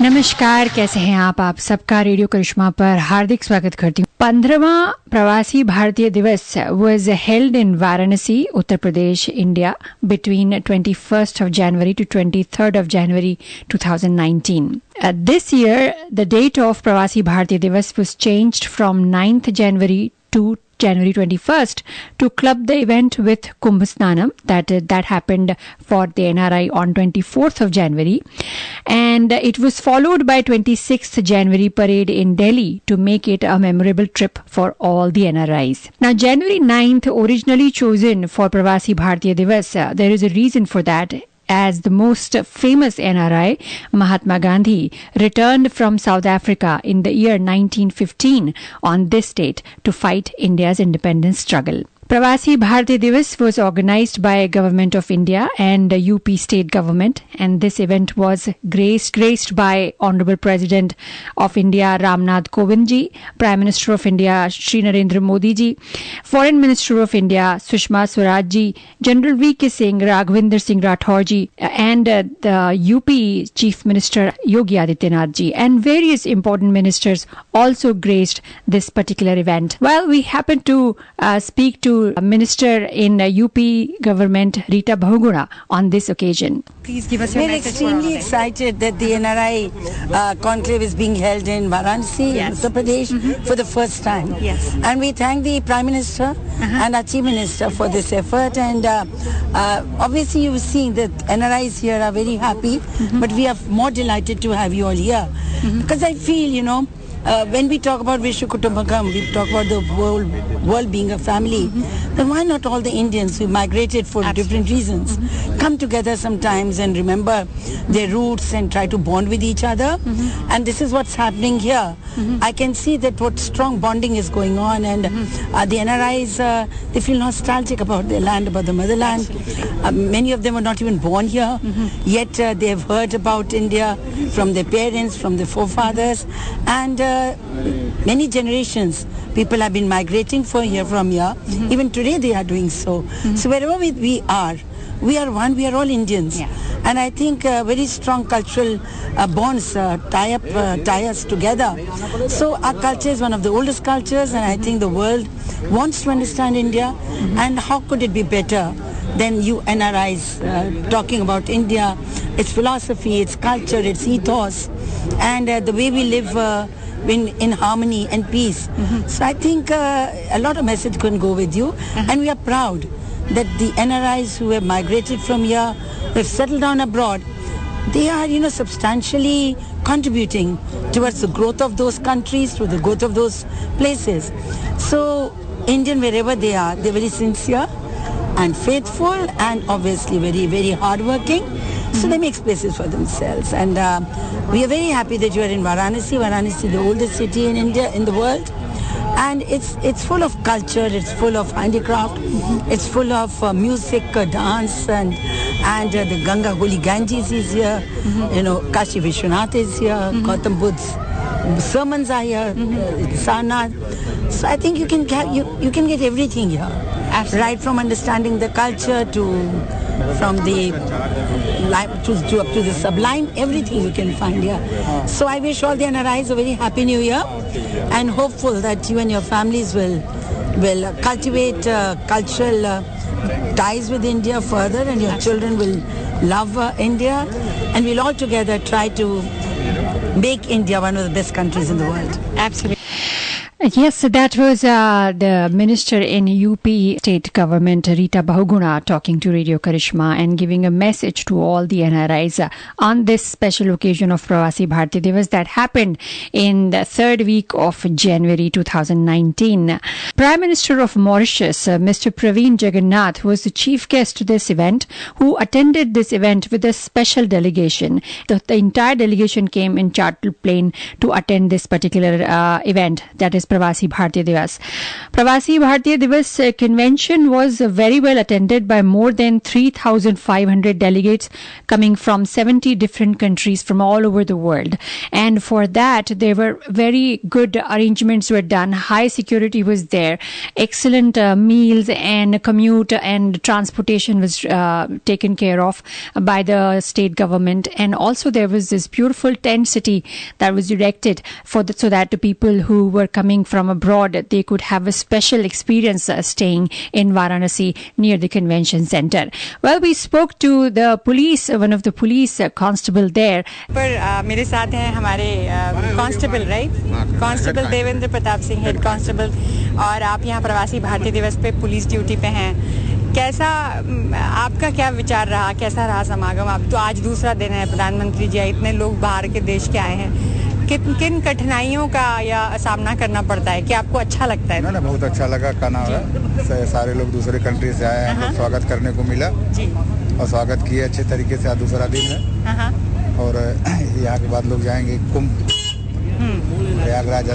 नमस्कार, कैसे हैं आप सबका रेडियो करिश्मा पर हार्दिक स्वागत करती हूँ। 15वां प्रवासी भारतीय दिवस was held in Varanasi, Uttar Pradesh, India between 21st of January to 23rd of January 2019. This year, the date of Pravasi Bhartiya Diwas was changed from 9th January to January 21st to club the event with Kumbh Snanam that happened for the NRI on 24th of January, and it was followed by 26th January parade in Delhi to make it a memorable trip for all the NRIs. Now, January 9th originally chosen for Pravasi Bhartiya Diwas, there is a reason for that, as the most famous NRI, Mahatma Gandhi, returned from South Africa in the year 1915 on this date to fight India's independence struggle. Pravasi Bhartiya Diwas was organized by Government of India and UP state government, and this event was graced by Honorable President of India Ramnath Kovind ji, Prime Minister of India Shri Narendra Modi ji, Foreign Minister of India Sushma Swaraj ji, General V.K. Singh, Raghavinder Singh Rathore ji, and the UP Chief Minister Yogi Adityanath ji, and various important ministers also graced this particular event. Well, we happened to speak to Minister in UP government Rita Bahuguna on this occasion. Please give us your message. We're extremely excited that the NRI conclave is being held in Varanasi, Yes. Uttar Pradesh, for the first time. Yes. And we thank the Prime Minister and our Chief Minister for this effort. And obviously you've seen that NRIs here are very happy, but we are more delighted to have you all here. Because I feel, when we talk about Vishwa Kutumbakam, we talk about the whole world being a family, then why not all the Indians who migrated for different reasons come together sometimes and remember their roots and try to bond with each other? And this is what's happening here. I can see that what strong bonding is going on, and the NRIs, they feel nostalgic about their land, about the motherland. Many of them were not even born here, yet they have heard about India from their parents, from their forefathers, and many generations people have been migrating from here. Even today they are doing so. So wherever we are one, we are all Indians. And I think very strong cultural bonds tie us together. So our culture is one of the oldest cultures, and I think the world wants to understand India. And how could it be better than you NRIs talking about India, its philosophy, its culture, its ethos, and the way we live in harmony and peace. So I think a lot of message can go with you, and we are proud that the NRIs who have migrated from here, who have settled down abroad, they are, substantially contributing towards the growth of those countries, to the growth of those places. So Indian, wherever they are, they're very sincere and faithful, and obviously very, very hardworking. So they make spaces for themselves, and we are very happy that you are in Varanasi. Varanasi, the oldest city in India, in the world, and it's full of culture, it's full of handicraft, it's full of music, dance, and the Ganga Holy Ganges is here. Kashi Vishwanath is here. Gautam Buddha's sermons are here. Sarnath. So I think you can get everything here. Absolutely. Right from understanding the culture from the up to the sublime, everything you can find here. So I wish all the NRIs a very happy new year, and hopeful that you and your families will cultivate cultural ties with India further, and your children will love India, and we'll all together try to make India one of the best countries in the world. Absolutely. Yes, that was the minister in UP state government, Rita Bahuguna, talking to Radio Karishma and giving a message to all the NRIs on this special occasion of Pravasi Bhartiya Diwas that happened in the third week of January 2019. Prime Minister of Mauritius, Mr.Praveen Jagannath, was the chief guest to this event, who attended this event with a special delegation. The entire delegation came in charter plane to attend this particular event, that is Pravasi Bhartiya Diwas. Pravasi Bhartiya Diwas convention was very well attended by more than 3,500 delegates coming from 70 different countries from all over the world. And for that, there were very good arrangements were done. High security was there. Excellent meals and commute and transportation was taken care of by the state government. And also there was this beautiful tent city that was erected for so that the people who were coming from abroad, they could have a special experience staying in Varanasi near the convention center. Well, we spoke to the police, one of the police constable there. पर मेरे साथ हैं हमारे constable, right, constable Devendra Pratap Singh, head constable, और आप यहाँ प्रवासी भारतीय दिवस पे पुलिस ड्यूटी पे हैं. कैसा आपका क्या विचार रहा, कैसा रहा समागम? आप तो आज दूसरा दिन है, प्रधानमंत्री जी इतने लोग बाहर के देश के आए हैं, किन कठिनाइयों का या सामना करना पड़ता है, क्या आपको अच्छा लगता है? ना बहुत अच्छा लगा. का नाम है, सारे लोग दूसरे कंट्री से आए हैं, तो स्वागत करने को मिला जी, और स्वागत किए अच्छे तरीके से. आज दूसरा दिन है और यहाँ के बाद लोग जाएंगे कुंभ, प्रयागराज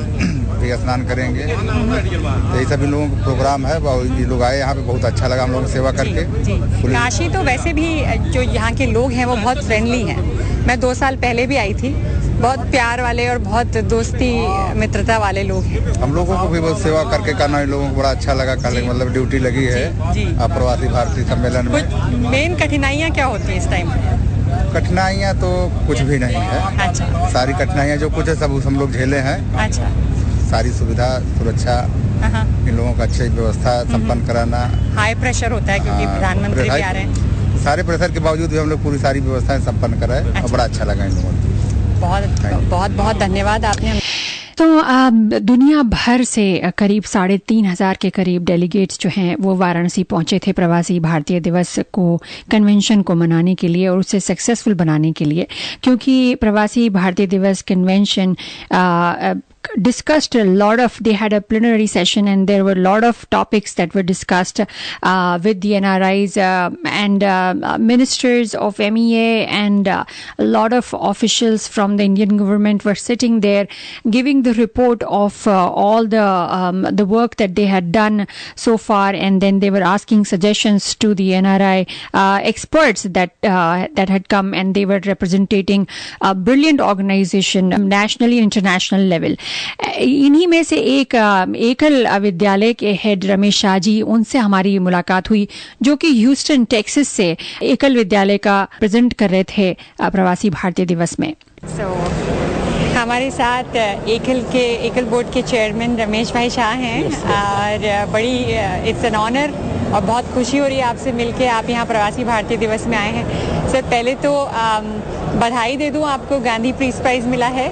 भी स्नान करेंगे. तो ये सभी लोगों का प्रोग्राम है. ये लोग आए यहाँ पे, बहुत अच्छा लगा हम लोगों की सेवा करके. काशी तो वैसे भी जो यहाँ के लोग हैं वो बहुत फ्रेंडली हैं. मैं 2 साल पहले भी आई थी. बहुत प्यार वाले और बहुत दोस्ती मित्रता वाले लोग हैं. हम लोगों को भी बहुत सेवा करके करना, इन लोगों को बड़ा अच्छा लगा. कल मतलब ड्यूटी लगी है प्रवासी भारतीय सम्मेलन में. मेन कठिनाइयाँ क्या होती हैं इस टाइम? कठिनाइयाँ तो कुछ भी नहीं है. अच्छा. सारी कठिनाइयाँ जो कुछ है सब हम लोग झेले हैं. अच्छा. सारी सुविधा, सुरक्षा, इन लोगों का अच्छी व्यवस्था संपन्न कराना. हाई प्रेशर होता है क्योंकि प्रधानमंत्री भी आ रहे हैं. सारे प्रेशर के बावजूद भी हम लोग पूरी सारी व्यवस्थाएं संपन्न कराए. और बड़ा अच्छा लगा इन लोगों को. बहुत बहुत धन्यवाद आपने. तो दुनिया भर से करीब 3,500 के करीब डेलीगेट्स जो हैं वो वाराणसी पहुंचे थे प्रवासी भारतीय दिवस को, कन्वेंशन को मनाने के लिए और उसे सक्सेसफुल बनाने के लिए, क्योंकि प्रवासी भारतीय दिवस convention discussed a lot of, they had a plenary session and there were a lot of topics that were discussed with the NRIs and ministers of MEA and a lot of officials from the Indian government were sitting there giving the report of all the work that they had done so far, and then they were asking suggestions to the NRI experts that had come, and they were representing a brilliant organization nationally and international level. इन्हीं में से एक एकल विद्यालय के head Ramesh Shah ji, उनसे हमारी मुलाकात हुई, जो कि ह्यूस्टन टेक्सास से एकल विद्यालय का प्रेजेंट कर रहे थे प्रवासी भारतीय दिवस में. हमारे साथ एकल बोर्ड के चेयरमैन रमेश भाई शाह हैं और बड़ी इट्स एन ऑनर और बहुत खुशी हो रही है आपसे मिलके. आप यहाँ प्रवासी भारतीय दिवस में आए हैं. सर, पहले तो बधाई दे दूं आपको, गांधी पीस प्राइज मिला है.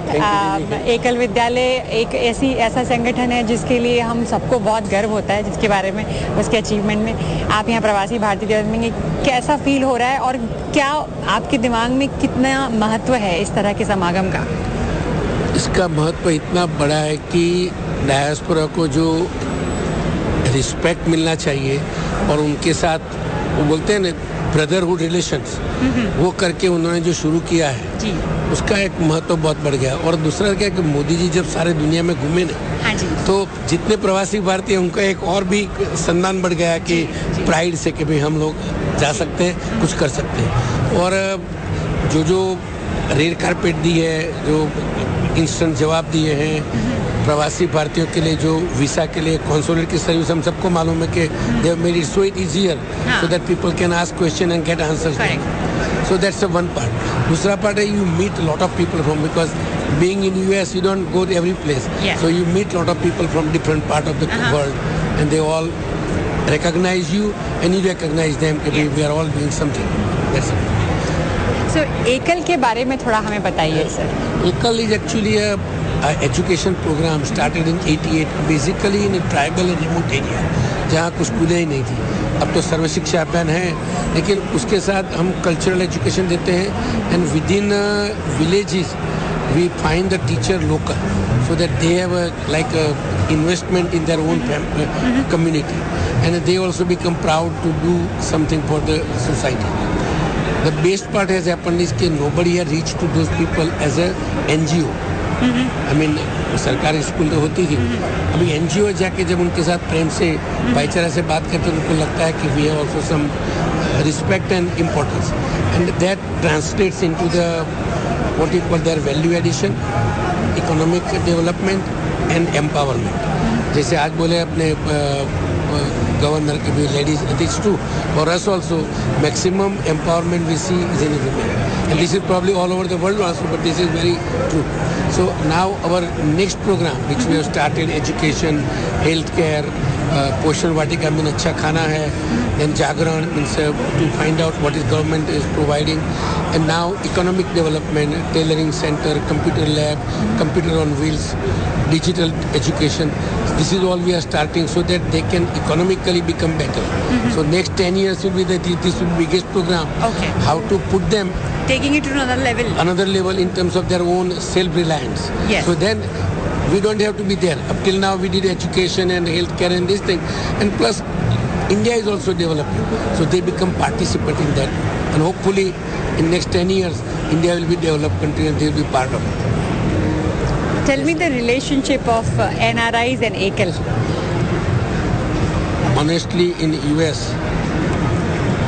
एकल विद्यालय एक ऐसा संगठन है जिसके लिए हम सबको बहुत गर्व होता है, जिसके बारे में, उसके अचीवमेंट में. आप यहाँ प्रवासी भारतीय दिवस में कैसा फील हो रहा है और क्या आपके दिमाग में कितना महत्व है इस तरह के समागम का? इसका महत्व इतना बड़ा है कि डायस्पोरा को जो रिस्पेक्ट मिलना चाहिए और उनके साथ वो बोलते हैं ना ब्रदरहुड रिलेशंस, वो करके उन्होंने जो शुरू किया है जी, उसका एक महत्व बहुत बढ़ गया. और दूसरा क्या कि मोदी जी जब सारे दुनिया में घूमे ना, तो जितने प्रवासी भारतीय उनका एक और भी सम्मान बढ़ गया कि प्राइड से कि भाई हम लोग जा सकते हैं, कुछ कर सकते हैं. और जो रेड कारपेट दी है, जो इंस्टेंट जवाब दिए हैं प्रवासी भारतीयों के लिए, जो वीसा के लिए कॉन्सुलेट की सर्विस, हम सबको मालूम है कि they have made it so easier so that people can ask question and get answers. So that's one part. दूसरा पार्ट है you meet lot of people from, because being in US you don't go to every place, so you meet lot of people from different part of the world and they all recognize you and you recognize them कि we are all doing something. That's it. So एकल के बारे में थोड़ा हमें बताइए sir. एकल is actually a education program started in 88 basically in a tribal and remote area जहाँ कुछ स्कूलें ही नहीं थी. अब तो सर्व शिक्षा अभियान है, लेकिन उसके साथ हम कल्चरल एजुकेशन देते हैं and with in villages we find the teacher local so that they have a investment in their own community and they also become proud to do something for the society. The best part has happened is that nobody has reached to those people as a NGO. I mean सरकारी school तो होती थी, अभी NGO जाके जब उनके साथ प्रेम से भाईचारा से बात करते हैं, उनको लगता है कि we have also some respect and importance, and that translates into the what you call their value addition, economic development and empowerment. जैसे आज बोले अपने गवर्नर के भी ladies, it is true for us also. Maximum empowerment we see is in women, and this is probably all over the world also, but this is very true. So now our next program which we have started, education, healthcare, पोषण वाटिका में अच्छा खाना है, then Jagran means to find out what is government is providing, and now economic development, tailoring center, computer lab, computer on wheels, digital education. This is all we are starting so that they can economically become better. So next 10 years will be this will be biggest program. Okay. How to put them Taking it to another level in terms of their own self-reliance. Yes. So then we don't have to be there. Up till now we did education and healthcare and this thing, and plus India is also developing, so they become participant in that, and hopefully in next 10 years India will be developed country and they will be part of it. Tell me the relationship of NRIs and AKL. Honestly, in US,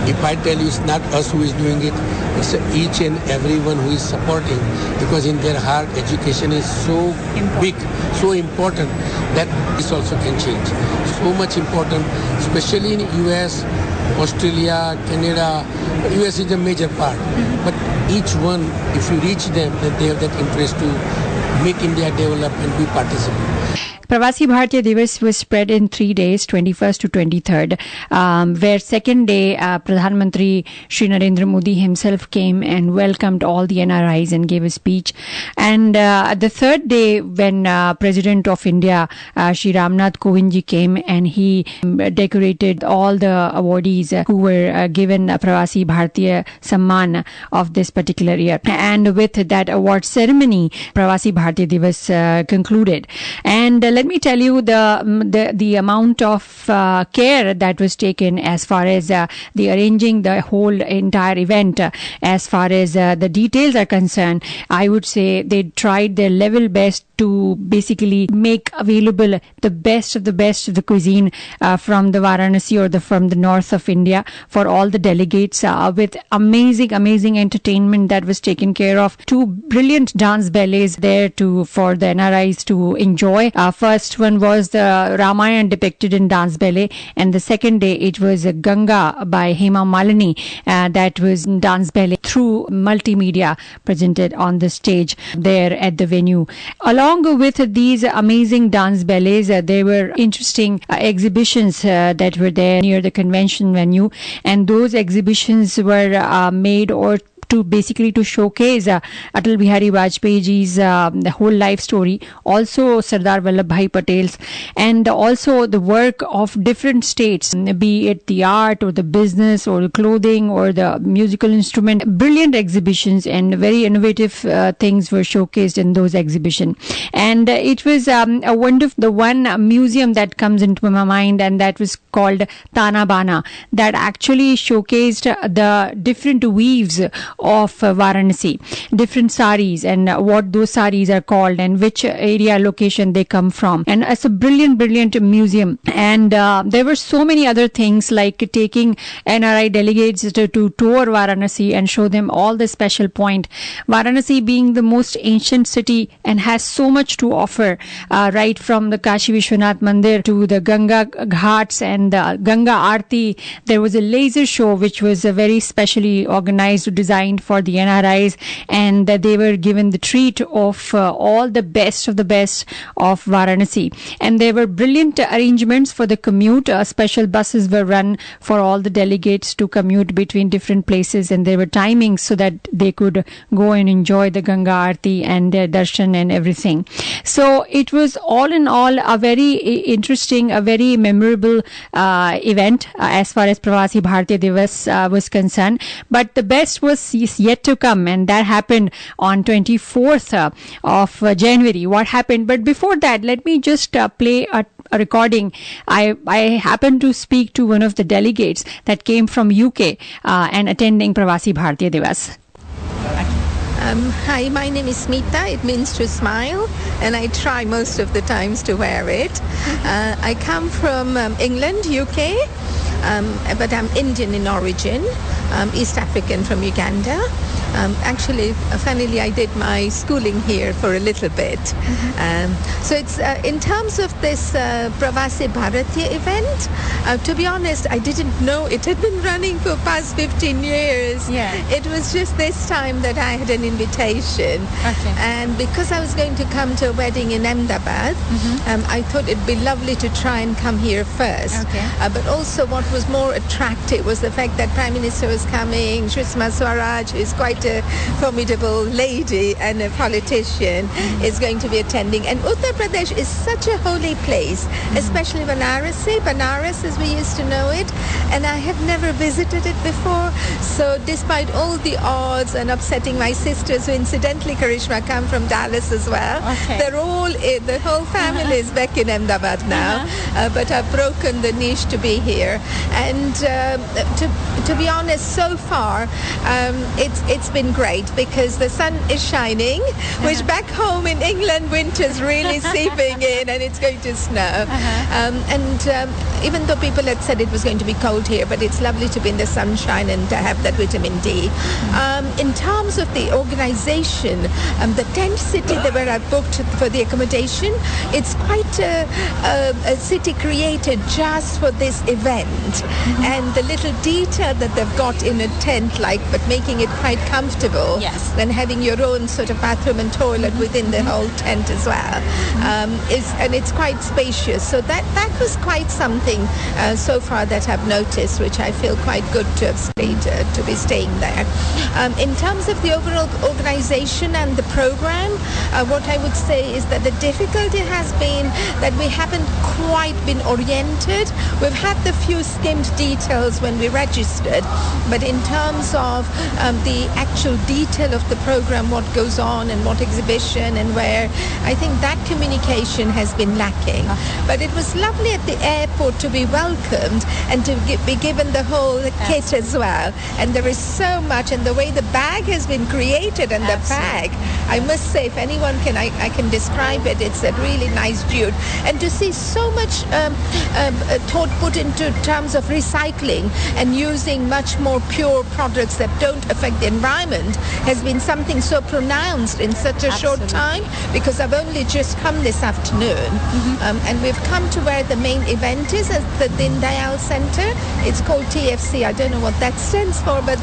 if I tell you it's not us who is doing it, it's each and everyone who is supporting, because in their heart education is so big, so important, that this also can change. So much important, especially in US, Australia, Canada. US is a major part, but each one, if you reach them, that they have that interest to make India develop and be participant. Pravasi Bhartiya Diwas was spread in 3 days, 21st to 23rd, where second day Pradhan Mantri Shri Narendra Modi himself came and welcomed all the NRIs and gave a speech. And the third day, when President of India Shri Ramnath Kovind ji came and he decorated all the awardees who were given Pravasi Bhartiya Samman of this particular year. And with that award ceremony, Pravasi Bhartiya Diwas concluded. And let me tell you the amount of care that was taken as far as the arranging the whole entire event. As far as the details are concerned, I would say they tried their level best to basically make available the best of the cuisine from the Varanasi or from the north of India for all the delegates, with amazing entertainment that was taken care of. 2 brilliant dance ballets there for the NRIs to enjoy. First one was the Ramayana depicted in dance ballet, and the second day it was Ganga by Hema Malini that was dance ballet through multimedia presented on the stage there at the venue. Along with these amazing dance ballets, there were interesting exhibitions that were there near the convention venue, and those exhibitions were made to showcase Atal Bihari Vajpayee ji's the whole life story, also Sardar Vallabhbhai Patel's, and also the work of different states, be it the art or the business or the clothing or the musical instrument. Brilliant exhibitions and very innovative things were showcased in those exhibitions. And it was a wonderful, the one museum that comes into my mind, and that was called Tana Bana, that actually showcased the different weaves of Varanasi, different saris, and what those saris are called and which area location they come from. And it's a brilliant museum. And there were so many other things, like taking NRI delegates to tour Varanasi and show them all the special point. Varanasi being the most ancient city and has so much to offer, right from the Kashi Vishwanath Mandir to the Ganga Ghats and the Ganga Aarti. There was a laser show which was very specially organized, designed for the NRIs, and they were given the treat of all the best of Varanasi. And there were brilliant arrangements for the commute. Special buses were run for all the delegates to commute between different places, and there were timings so that they could go and enjoy the Ganga Aarti and their darshan and everything. So it was all in all a very interesting, a very memorable event as far as Pravasi Bhartiya Diwas was concerned. But the best was yet to come, and that happened on 24th of January. What happened? But before that, let me just play a recording. I happened to speak to one of the delegates that came from UK and attending Pravasi Bhartiya Diwas. Hi, my name is Smita. It means to smile, and I try most of the times to wear it. I come from England, UK, but I'm Indian in origin, East African from Uganda. Actually, funnily, I did my schooling here for a little bit. So it's in terms of this Pravasi Bhartiya event, to be honest, I didn't know it had been running for past 15 years. Yeah. It was just this time that I had an invitation. Okay. And because I was going to come to a wedding in Ahmedabad, I thought it'd be lovely to try and come here first. Okay. But also what was more attractive was the fact that Prime Minister was coming, Shrishma Swaraj, who is quite a formidable lady and a politician, is going to be attending. And Uttar Pradesh is such a holy place, especially Varanasi, Banaras as we used to know it. And I have never visited it before. So despite all the odds and upsetting my sisters, who incidentally, Karishma, come from Dallas as well, they're all, the whole family is back in Ahmedabad now. But I've broken the niche to be here. And to be honest, so far, it's been great because the sun is shining, which back home in England, winter's really seeping in and it's going to snow. Even though people had said it was going to be cold here, but it's lovely to be in the sunshine and to have that vitamin D. In terms of the organization, the tent city where I booked for the accommodation, it's quite a city created just for this event. And the little detail that they've got in a tent, but making it quite comfortable. Yes. And having your own sort of bathroom and toilet within the whole tent as well. And it's quite spacious. So that was quite something so far that I've noticed, which I feel quite good to have stayed, to be staying there. In terms of the overall organization and the program, what I would say is that the difficulty has been that we haven't quite been oriented. We've had the few skimmed details when we registered, but in terms of the actual detail of the program, what goes on and what exhibition and where, I think that communication has been lacking. But it was lovely at the airport to be welcomed and to be given the whole kit as well. And there is so much, and the way the bag has been created and the bag, I must say, if anyone can, I can describe it, it's a really nice jute. And to see so much thought put into terms of recycling and using much more pure products that don't affect the environment has been something so pronounced in such a short time, because I've only just come this afternoon. And we've come to where the main event is at the Din Dayal Center. It's called TFC. I don't know what that stands for, but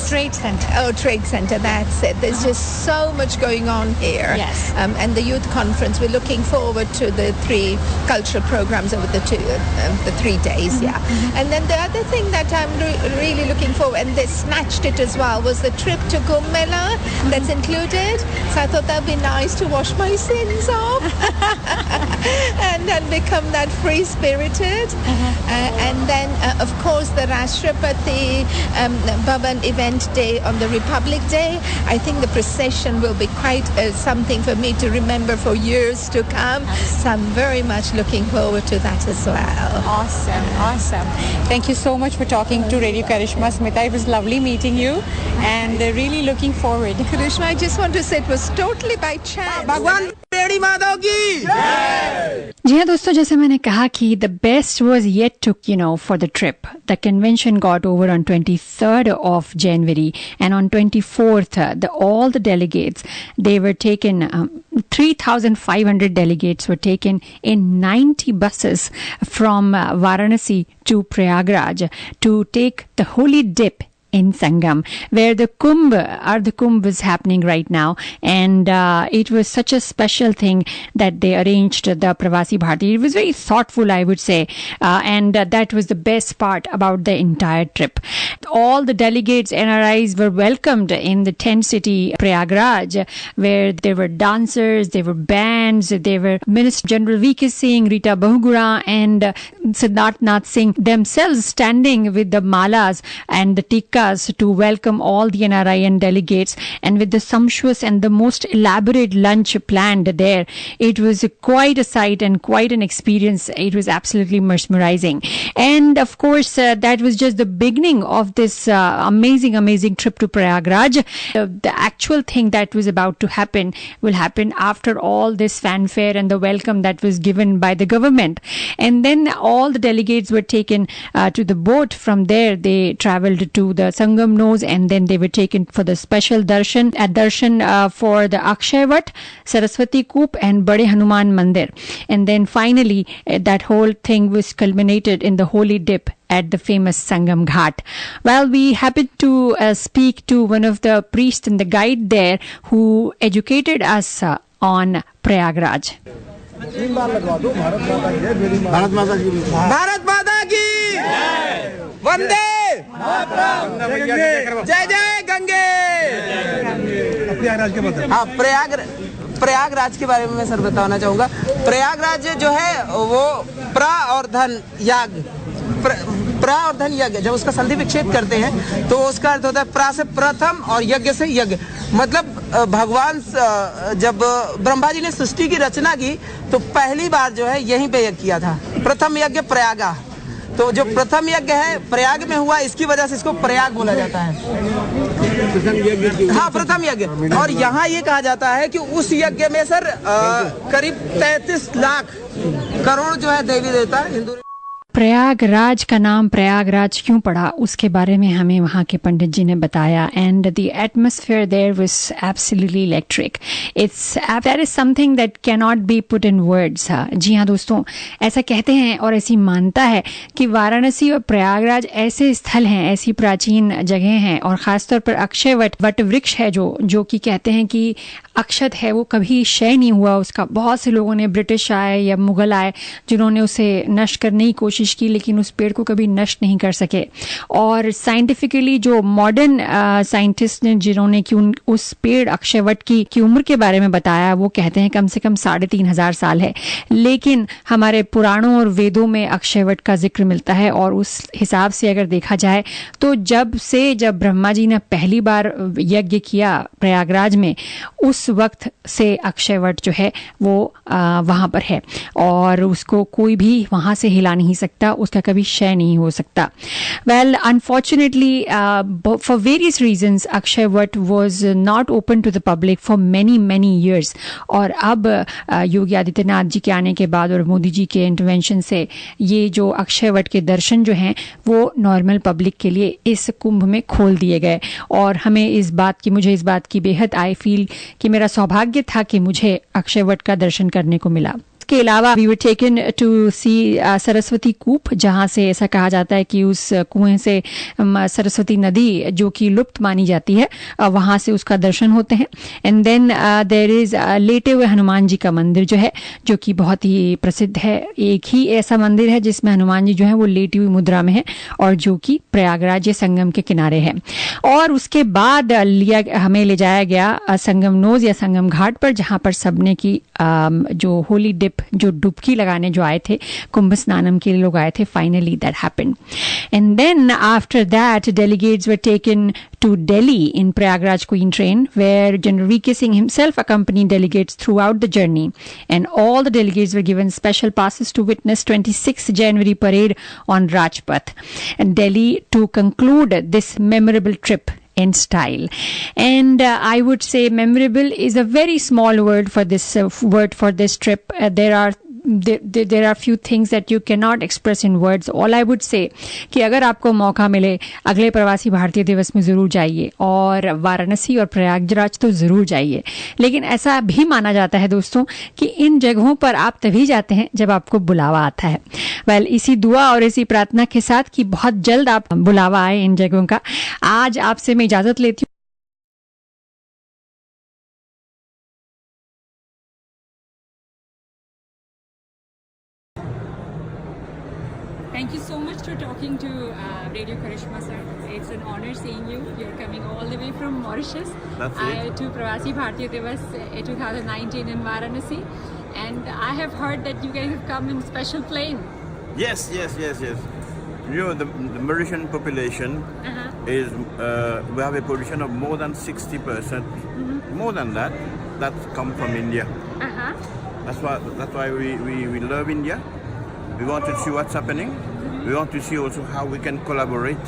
Trade Center. Oh, Trade Center, that's it. There's just so much going on here. Yes. And the youth conference, we're looking forward to the 3 cultural programs over the 3 days, And then the other thing that I'm really looking forward, and they snatched it as well, was the trip to Kumbh Mela that's included. So I thought that'd be nice to wash my sins off and then become that free-spirited. And then, of course, the Rashtrapati Bhavan event day on the Republic Day. I think the procession will be quite something for me to remember for years to come. So I'm very much looking forward to that as well. Awesome. Thank you so much for talking to Radio Karishma, Smita. It was lovely meeting you and really looking forward. Karishma, I just want to say it was totally by chance. भगवान तेरी माधव की जी हाँ दोस्तों, जैसे मैंने कहा कि the best was yet to, for the trip. The convention got over on 23rd of January, and on 24th, all the delegates, they were taken, 3,500 delegates were taken in 90 buses from Varanasi to Prayagraj to take the holy dip in Sangam, where the Kumbh is happening right now. And it was such a special thing that they arranged the Pravasi Bhartiya. It was very thoughtful, I would say. And that was the best part about the entire trip. All the delegates, NRIs, were welcomed in the tent city Prayagraj, where there were dancers, there were bands, there were Minister General V.K. Singh, Rita Bahugura, and Siddharth Nath Singh themselves standing with the malas and the tikka replikas to welcome all the NRI and delegates, and with the sumptuous and the most elaborate lunch planned there. It was quite a sight and quite an experience. It was absolutely mesmerizing. And of course, that was just the beginning of this amazing trip to Prayagraj. The actual thing that was about to happen will happen after all this fanfare and the welcome that was given by the government. And then all the delegates were taken to the boat. From there, they traveled to the Sangam Nose, and then they were taken for the special darshan for the Akshayvat, Saraswati Koop, and Bade Hanuman Mandir. And then finally, that whole thing was culminated in the holy dip at the famous Sangam Ghat. Well, we happened to speak to one of the priests and the guide there who educated us on Prayagraj. Bharat माता की वंदे जय जय गंगे। हाँ, प्रयागराज के बारे में मैं sir बताना चाहूँगा। प्रयागराज जो है वो प्रा और धन याग, प्रा और धन यज्ञ, जब उसका संधि विच्छेद करते हैं तो उसका अर्थ होता है प्रा से प्रथम और यज्ञ से यज्ञ। मतलब भगवान जब ब्रह्मा जी ने सृष्टि की रचना की तो पहली बार जो है यहीं पे यज्ञ किया था। प्रथम यज्ञ प्रयागा, तो जो प्रथम यज्ञ है प्रयाग में हुआ, इसकी वजह से इसको प्रयाग बोला जाता है। हाँ, प्रथम यज्ञ। और यहाँ ये कहा जाता है कि उस यज्ञ में सर करीब 33 लाख करोड़ जो है देवी देवता हिंदू। प्रयागराज का नाम प्रयागराज क्यों पड़ा, उसके बारे में हमें वहाँ के पंडित जी ने बताया. And the atmosphere there was absolutely electric. That is something that can not be put in words. जी हाँ दोस्तों, ऐसा कहते हैं और ऐसी मानता है कि वाराणसी और प्रयागराज ऐसे स्थल हैं, ऐसी प्राचीन जगह हैं, और खासतौर पर अक्षय वट वृक्ष है जो कि कहते हैं कि अक्षत है, वो कभी क्षय नहीं हुआ उसका. बहुत से लोगों ने, ब्रिटिश आए या मुगल आए, जिन्होंने उसे नष्ट करने की कोशिश की, लेकिन उस पेड़ को कभी नष्ट नहीं कर सके. और साइंटिफिकली जो मॉडर्न साइंटिस्ट ने, जिन्होंने कि उस पेड़ अक्षयवट की उम्र के बारे में बताया, वो कहते हैं कम से कम 3,500 साल है. लेकिन हमारे पुराणों और वेदों में अक्षयवट का जिक्र मिलता है, और उस हिसाब से अगर देखा जाए तो जब ब्रह्मा जी ने पहली बार यज्ञ किया प्रयागराज में, उस वक्त से अक्षयवट जो है वो वहां पर है, और उसको कोई भी वहां से हिला नहीं सकता, उसका कभी क्षय नहीं हो सकता. Well, unfortunately for various reasons Akshayavat was not open to the public for many years. और अब योगी आदित्यनाथ जी के आने के बाद और मोदी जी के इंटरवेंशन से ये जो अक्षयवट के दर्शन जो हैं वो नॉर्मल पब्लिक के लिए इस कुंभ में खोल दिए गए. और मुझे इस बात की बेहद आई फील कि मेरा सौभाग्य था कि मुझे अक्षयवट का दर्शन करने को मिला. के अलावा वी वर टेकन टू सी सरस्वती कूप, जहां से ऐसा कहा जाता है कि उस कुएं से सरस्वती नदी जो कि लुप्त मानी जाती है, वहां से उसका दर्शन होते हैं. एंड देन देयर इज लेटे हुए हनुमान जी का मंदिर जो है, जो कि बहुत ही प्रसिद्ध है. एक ही ऐसा मंदिर है जिसमें हनुमान जी जो है वो लेटी हुई मुद्रा में है, और जो कि प्रयागराज या संगम के किनारे है. और उसके बाद हमें ले जाया गया संगम नोज या संगम घाट पर, जहां पर सबने की जो होली डिप, जो डुबकी लगाने जो आए थे, कुंभ स्नानम के लिए लोग आए थे, finally that happened. And then after that delegates were taken to Delhi in Prayagraj Queen train, where General VK Singh himself accompanied delegates throughout the journey, and all the delegates were given special passes to witness 26th January parade on Rajpath and Delhi to conclude this memorable trip in style. And I would say memorable is a very small word for this trip. There are few things that you cannot express in words. All I would say कि अगर आपको मौका मिले अगले प्रवासी भारतीय दिवस में ज़रूर जाइए, और वाराणसी और प्रयागराज तो ज़रूर जाइए. लेकिन ऐसा भी माना जाता है दोस्तों कि इन जगहों पर आप तभी जाते हैं जब आपको बुलावा आता है. वेल, इसी दुआ और इसी प्रार्थना के साथ कि बहुत जल्द आप बुलावा आए इन जगहों का, आज आपसे मैं इजाज़त लेती हूँ. Thank you so much for talking to Radio Karishma, sir. It's an honor seeing you. You're coming all the way from Mauritius to Pravasi Bhartiya Diwas 2019 in Varanasi. And I have heard that you guys have come in special plane. Yes. the Mauritian population is, we have a population of more than 60%, more than that come from India. That's why we love India. We want to see what's happening. We want to see also how we can collaborate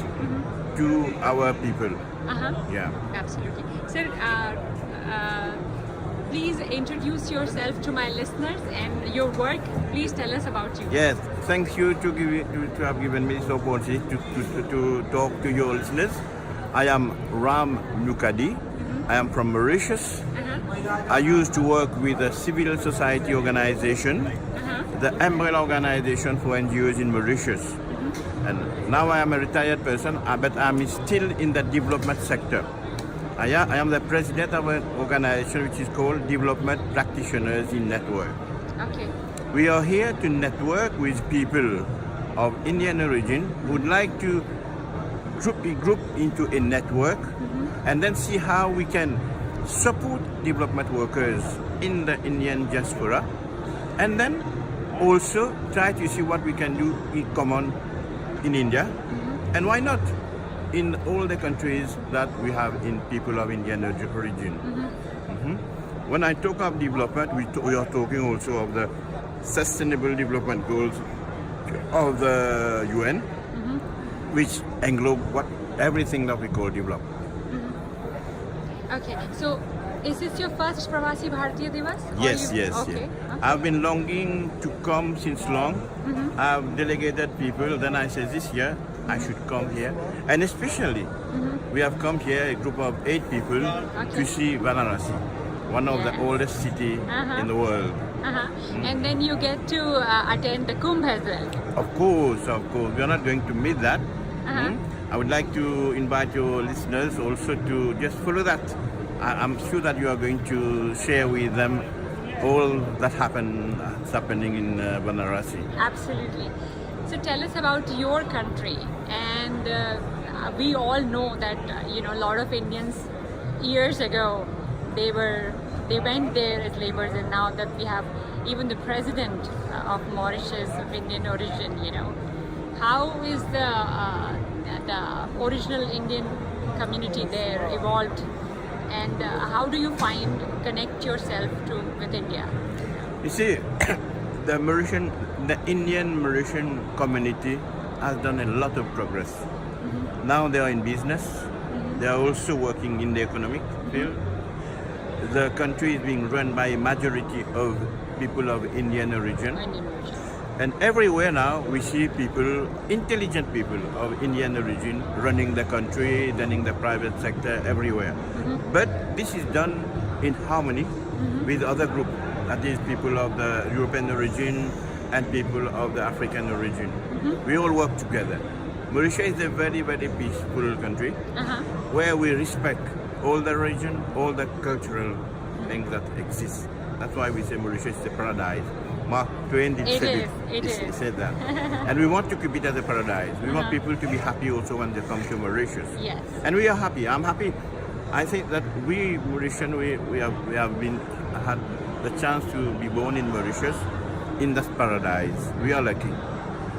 to our people. Yeah. Absolutely. Sir, please introduce yourself to my listeners and your work. Please tell us about you. Yes, thank you to have given me this opportunity to talk to your listeners. I am Ram Nukadi. I am from Mauritius. I used to work with a civil society organization, the umbrella organization for NGOs in Mauritius. And now I am a retired person, but I'm still in the development sector. I am the president of an organization which is called Development Practitioners in Network. Okay. We are here to network with people of Indian origin who would like to group into a network and then see how we can support development workers in the Indian diaspora, and then also try to see what we can do in common in India, and why not in all the countries that we have in people of Indian origin. When I talk of development, we are talking also of the Sustainable Development Goals of the UN, which englobe everything that we call development. Okay, so is this your first Pravasi Bhartiya Diwas? Yes. Okay. I've been longing to come since long. I've delegated people, then I said this year I should come here. And especially, we have come here, a group of 8 people, to see Varanasi, one of the oldest city in the world. And then you get to attend the Kumbh as well. Of course. We are not going to miss that. I would like to invite your listeners also to just follow that. I'm sure that you are going to share with them all that's happening in Varanasi. Absolutely. So tell us about your country. And we all know that a lot of Indians years ago they went there as laborers, and now that we have even the president of Mauritius of Indian origin, how is the original Indian community there evolved, and how do you connect yourself with India? You see, the Indian Mauritian community has done a lot of progress. Now they are in business. They are also working in the economic field. The country is being run by a majority of people of Indian origin. And everywhere now we see people, intelligent people of Indian origin running the country, running the private sector everywhere. But this is done in harmony with other groups, that is people of the European origin and people of the African origin. We all work together. Mauritius is a very, very peaceful country where we respect all the region, all the cultural things that exist. That's why we say Mauritius is a paradise. Mark Twain said that. And we want to keep it as a paradise. We want people to be happy also when they come to Mauritius. Yes. And we are happy. I'm happy. I think that we Mauritians, we have had the chance to be born in Mauritius, in this paradise. We are lucky.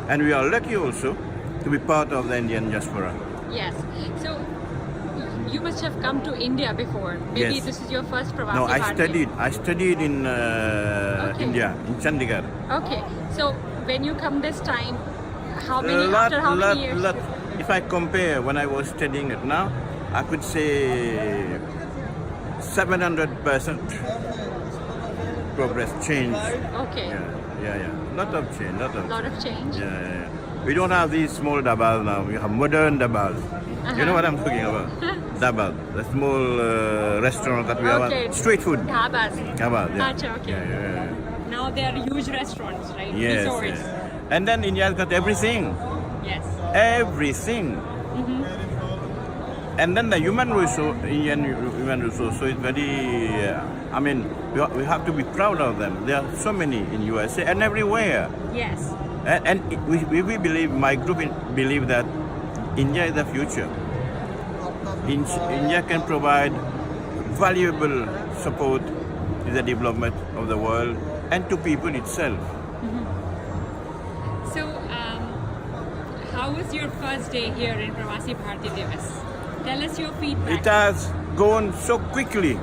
And we are lucky also to be part of the Indian diaspora. Yes. So you must have come to India before. Maybe this is your first Pravasi No, Bhartiya. I studied in India, in Chandigarh. Okay. So when you come this time, after how many years? If I compare when I was studying it now, I could say 700% progress, change. Okay. Yeah. Lot of change. Lot of change. Yeah. We don't have these small dabals now. We have modern dabals. You know what I'm talking about? Dabal, the small restaurant that we have. Street food. Dhabas. Yeah. Achha, okay. Yeah. Now they are huge restaurants, right? Yes. And then India has got everything. Yes. Everything. And then the human resource, Indian human resource, so it's very, we have to be proud of them. There are so many in USA and everywhere. Yes. And we believe, my group believe that India is the future. India can provide valuable support to the development of the world and to people itself. So, how was your first day here in Pravasi Bhartiya Diwas? Tell us your feedback. It has gone so quickly.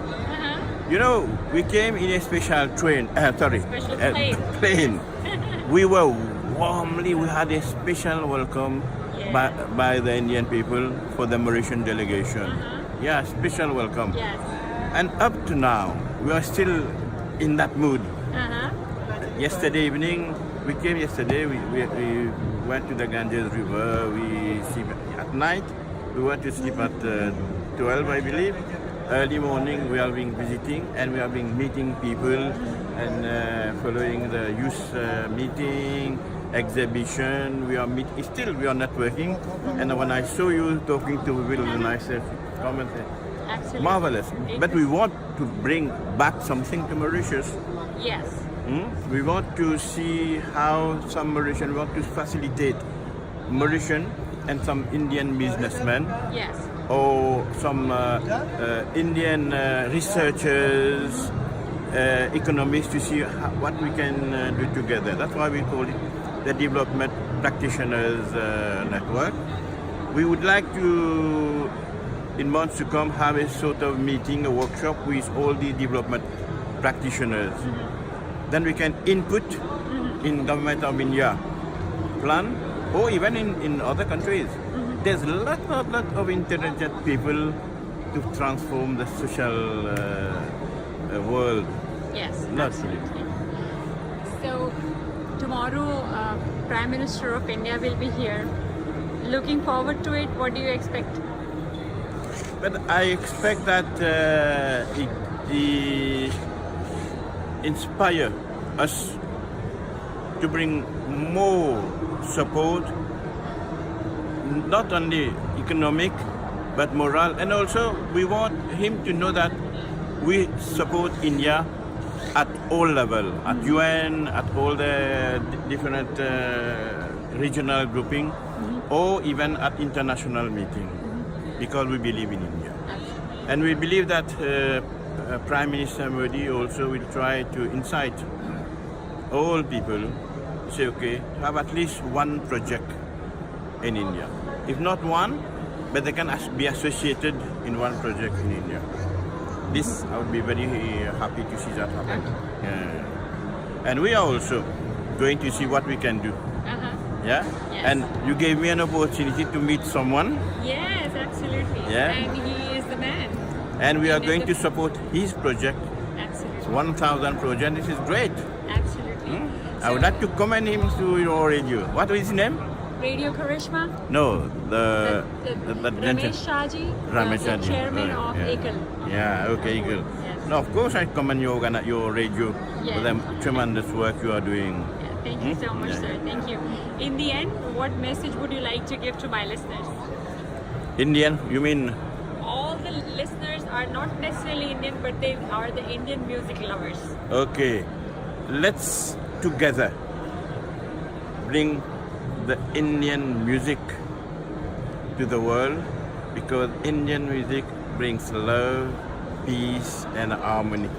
You know, we came in a special train. Special plane. Plane. We had a special welcome by the Indian people for the Mauritian delegation. Yeah, special welcome. Yes. And up to now, we are still in that mood. Yesterday evening, we came yesterday, we went to the Ganges River, we sleep at night, we went to sleep at 12, I believe. Early morning, we are being visiting and we are being meeting people and following the youth meeting, exhibition. We are networking. And when I saw you talking to people, and I said, come and say, Absolutely. marvelous. But we want to bring back something to Mauritius. Yes. We want to see how some Mauritian, we want to facilitate Mauritian and some Indian businessmen. Yes. Or some Indian researchers, economists to see what we can do together. That's why we call it the Development Practitioners Network. We would like to, in months to come, have a sort of meeting, a workshop with all the development practitioners. Then we can input in Government of India plan or even in other countries. There's a lot of intelligent people to transform the social world. Yes. Not Absolutely. So tomorrow, Prime Minister of India will be here. Looking forward to it. What do you expect? But I expect that it inspire us to bring more support, not only economic, but moral. And also we want him to know that we support India at all levels, at UN, at all the different regional grouping, or even at international meeting, because we believe in India. And we believe that Prime Minister Modi also will try to incite all people to say, okay, have at least one project in India. If not one, but they can be associated in one project in India. This, I would be very happy to see that happen. And we are also going to see what we can do. Yeah? Yes. And you gave me an opportunity to meet someone. Yes, absolutely. Yeah. And he is the man. And we are going to support his project. Absolutely. 1,000 project. This is great. Absolutely. I would like to commend him to your radio. What is his name? Radio Karishma? No, the Ramesh Shaji, the chairman of ECL. Yeah, okay, ECL. Yes. No, of course I commend your radio Yes. for the tremendous work you are doing. Yeah, thank you so much, sir. Thank you. In the end, what message would you like to give to my listeners? Indian, you mean? All the listeners are not necessarily Indian, but they are the Indian music lovers. Okay, let's together bring the Indian music to the world, because Indian music brings love, peace and harmony.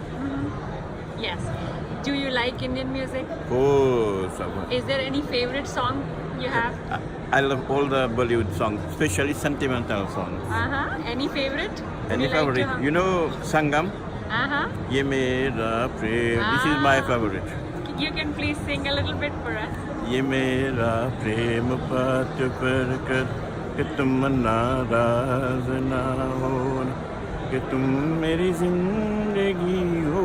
Yes. Do you like Indian music? Oh, Is there any favorite song you have? I love all the Bollywood songs, especially sentimental songs. Any favorite? Any favorite? You know Sangam? Ye Mera Prem. This is my favorite. You can please sing a little bit for us. ये मेरा प्रेम पात पर कर कि तुम नाराज ना हो, कि तुम मेरी जिंदगी हो,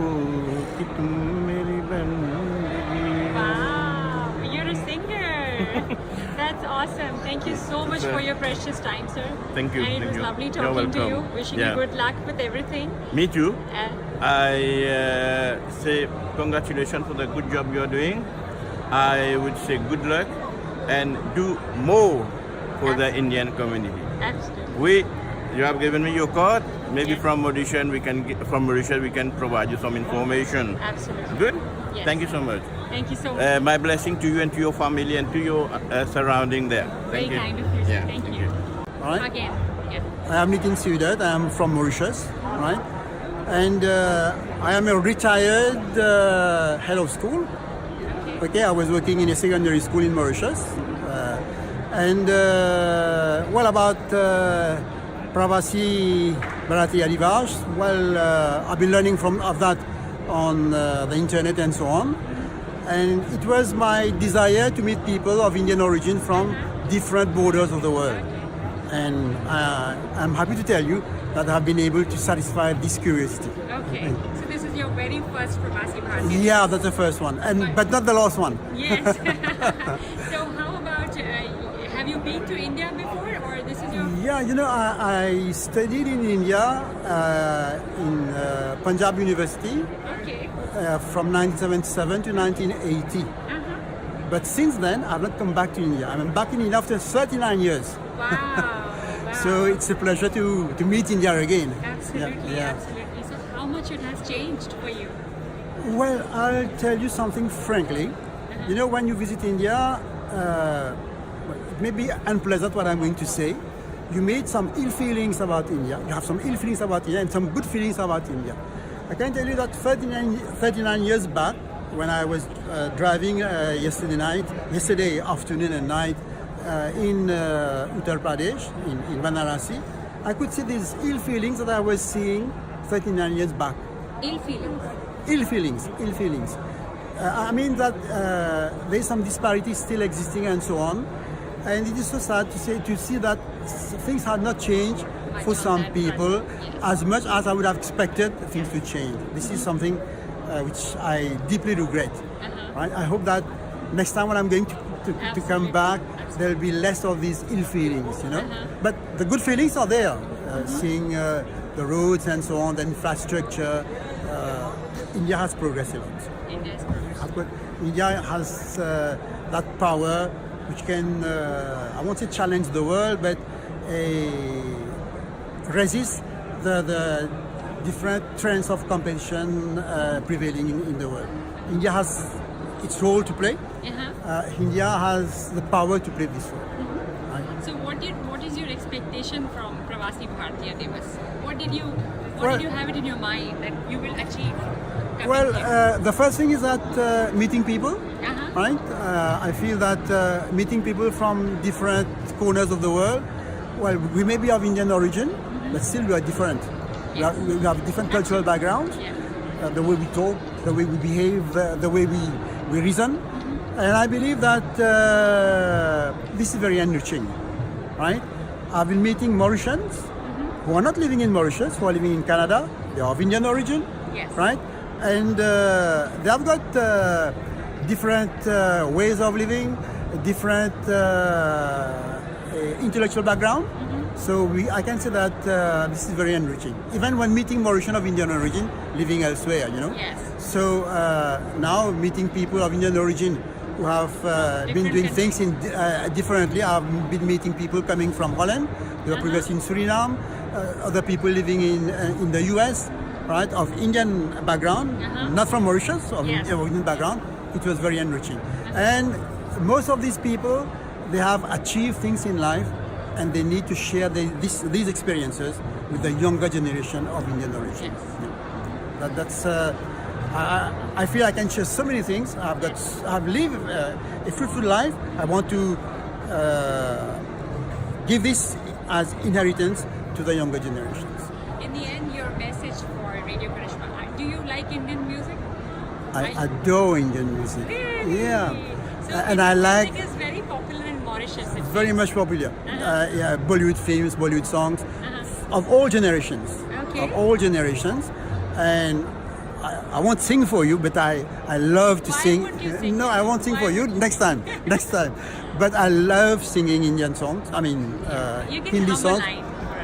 कि तुम मेरी बंदगी। Wow, you're a singer. That's awesome. Thank you so much for your precious time, sir. Thank you. And it was lovely talking to you. Wishing you good luck with everything. Me too. I say congratulations for the good job you are doing. I would say good luck and do more for the Indian community. Absolutely. You have given me your card. Maybe from Mauritius we can provide you some information. Absolutely. Good. Yes. Thank you so much. Thank you so much. My blessing to you and to your family and to your surrounding there. Very Thank you. kind of you, sir. Yeah, Thank you. All right. Again. Yeah. I am Nitin Siudat. I am from Mauritius, right? And I am a retired head of school. Okay, I was working in a secondary school in Mauritius. And what about Pravasi Bhartiya Diwas? Well, I've been learning of that on the internet and so on. And it was my desire to meet people of Indian origin from different borders of the world. And I'm happy to tell you that I've been able to satisfy this curiosity. Okay, so this is your very first Pravasi Bhartiya. Yeah, that's the first one, but not the last one. Yes. So how about, have you been to India before, or this is your... Yeah, I studied in India in Punjab University from 1977 to 1980. But since then, I've not come back to India. I'm back in India after 39 years. Wow. So it's a pleasure to meet India again. Absolutely, absolutely. So how much it has changed for you? Well, I'll tell you something frankly. When you visit India, it may be unpleasant what I'm going to say. You made some ill feelings about India. You have some ill feelings about India and some good feelings about India. I can tell you that 39 years back, when I was driving yesterday afternoon and night in Uttar Pradesh, in Varanasi, I could see these ill feelings that I was seeing 39 years back. Ill feelings? Ill feelings, ill feelings. I mean that there's some disparity still existing and so on. And it is so sad to see that things have not changed for some people as much as I would have expected things to change. This is something which I deeply regret. Right? I hope that next time when I'm going to come back, there will be less of these ill feelings, But the good feelings are there. Seeing the roads and so on, the infrastructure. India has progressed a lot. India has that power which can, I won't say challenge the world, but resist the different trends of competition prevailing in the world. India has its role to play. India has the power to play this role. So what is your expectation from Pravasi Bhartiya Diwas? What did you have it in your mind that you will achieve? Well, the first thing is that meeting people, right? I feel that meeting people from different corners of the world, well, we may be of Indian origin, but still we are different. We have different cultural backgrounds, the way we talk, the way we behave, the way we reason. And I believe that this is very enriching, right? I've been meeting Mauritians who are not living in Mauritius, who are living in Canada. They are of Indian origin, right? And they have got different ways of living, different intellectual background. So I can say that this is very enriching. Even when meeting Mauritian of Indian origin living elsewhere, So now meeting people of Indian origin who have been doing things differently. I've been meeting people coming from Holland, they were previously in Suriname, other people living in the US, right, of Indian background, not from Mauritius, of Indian background. It was very enriching. And most of these people, they have achieved things in life and they need to share these experiences with the younger generation of Indian origin. That's I feel I can share so many things. I've lived a fruitful life. I want to give this as inheritance to the younger generations. In the end, your message for Radio Karishma, do you like Indian music? I adore Indian music. Really? Yeah. So and I like music is very popular in Mauritius. Very much popular. Bollywood films, Bollywood songs of all generations. Okay. Of all generations. And I won't sing for you, but I love to sing. Why won't you sing? No, I won't sing for you next time. Next time. But I love singing Indian songs. I mean, you can Hindi hum songs. a line for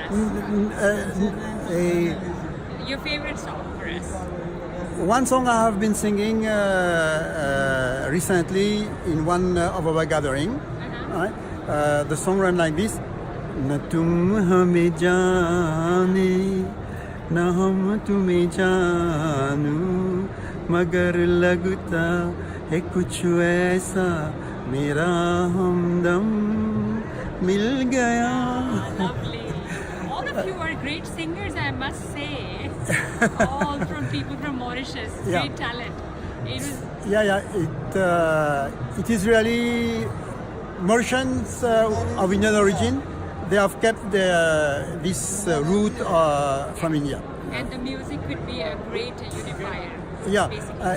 us. Your favorite song for us. One song I have been singing recently in one of our gathering. Right? The song ran like this. Na tum hame jaane, na hum tumhe jaanu, magar lagta hai kuch aisa, mera humdam mil gaya. Lovely. All of you are great singers, I must say. All from people from Mauritius. Great talent. It is. It is really Mauritians of Indian origin, they have kept this root from India. And the music could be a great unifier. Yeah,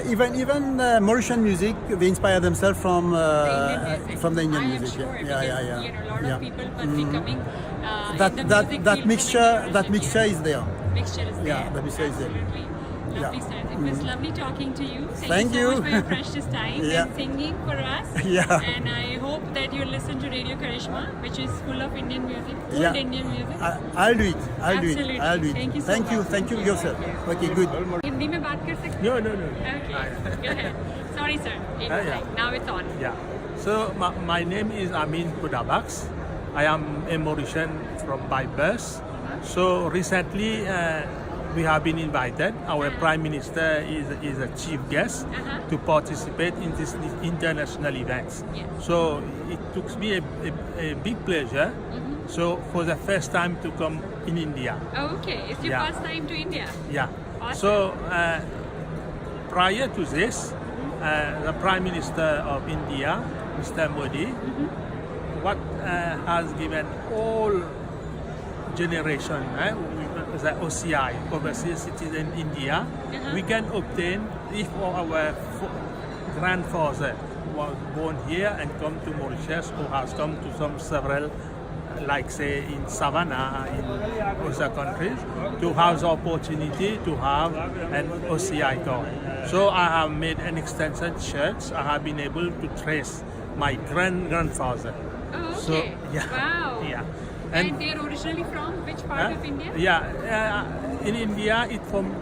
even Mauritian music, they inspire themselves from the Indian music. Sure, Yeah, because, a lot of people must be coming. That mixture is there. Mixture is there. Yeah, the mixture is there. Absolutely. Lovely, sir. It was lovely talking to you. Thank you so you. much for your precious time and singing for us. Yeah. And I hope that you listen to Radio Karishma, which is full of Indian music, old Indian music. I'll do it. I'll do it. Thank you so much. Thank you yourself. Okay, good. Hindi में बात कर सकते No. Okay, go ahead. Sorry, sir. Now it's on. Yeah. So my name is Amin Kudabaks. I am a Mauritian by birth. So recently we have been invited. Our Prime Minister is a chief guest to participate in this international events. Yeah. So it took me a big pleasure. So for the first time to come in India. Oh, okay. It's your first time to India. Yeah. Awesome. So prior to this, the Prime Minister of India, Mr. Modi, what has given all generation, the OCI, overseas citizen in India, we can obtain if our grandfather was born here and come to Mauritius or has come to some several, like say in Savannah, in other countries, to have the opportunity to have an OCI card. So I have made an extension search. I have been able to trace my grandfather. Oh, okay. So, yeah. Wow. Yeah. And they're originally from which part of India? Yeah, in India it's from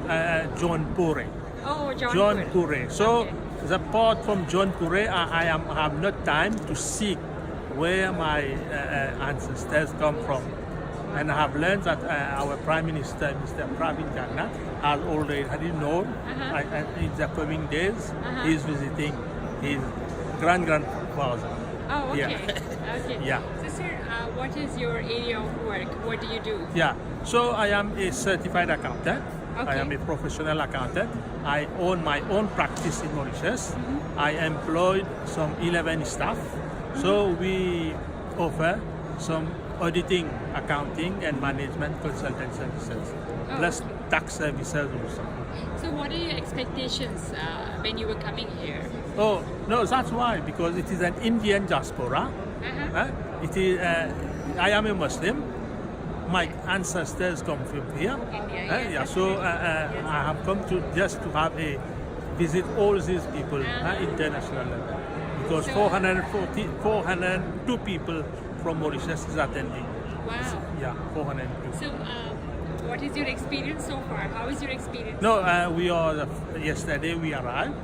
Jaunary. Oh, Jaunary. So the part from Jaunary, I have not time to seek where my ancestors come from. And I have learned that our Prime Minister, Mr.Praveen has already known in the coming days he's visiting his grandfather. Oh, okay. Yeah. Okay. Yeah. So, sir, what is your area of work? What do you do? Yeah. So I am a certified accountant. Okay. I am a professional accountant. I own my own practice in Mauritius. I employed some 11 staff. So we offer some auditing, accounting and management consultant services, plus tax services also. So what are your expectations when you were coming here? Oh, no, that's why, because it is an Indian diaspora. It is, I am a Muslim. My ancestors come from here. India, so I have come to just to have a visit all these people internationally. Because 402 people from Mauritius is attending. Wow. Yeah, 402. So what is your experience so far? How is your experience? No, yesterday we arrived